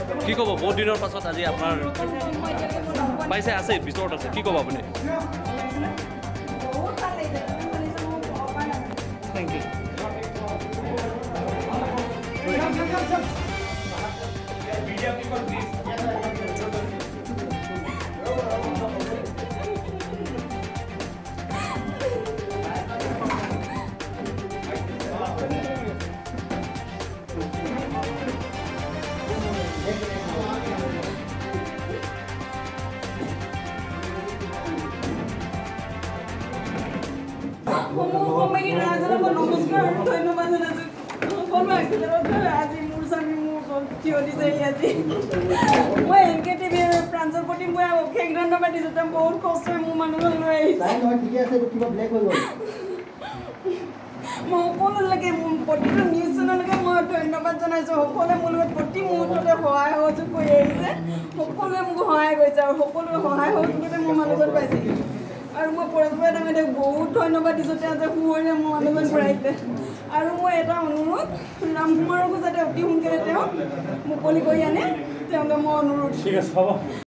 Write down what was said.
কি ক'ব বহুত দিনৰ পাছত আজি আপোনাৰ পাইছে আছে ভিতৰত আছে কি ক'ব আপুনি Thank you. बहुत कष्ट মোৰ মানুহক লৈ সকলোলৈকে প্ৰতিটো নিউজ চেনেলকে মই ধন্যবাদ জনাইছোঁ সকলোৱে মোৰ লগত প্ৰতি মুহূৰ্ততে সহায় সহযোগ কৰি আহিছে সকলোৱে মোক সহায় কৰিছে আৰু সকলোৱে সহায় সহযোগতে মোৰ মানুহজন পাইছে আৰু মই পৰস্পৰে ডাঙৰীয়াক বহুত ধন্যবাদ দিছোঁ তেওঁ যে সুঁৱৰে মোৰ মানুহজন ঘূৰাইছে আৰু মই এটা অনুৰোধ ৰামকুমাৰকো যাতে অতি সোনকালে তেওঁ মুকলি কৰি আনে তেওঁলৈ মই অনুৰোধ ঠিক আছে হ'ব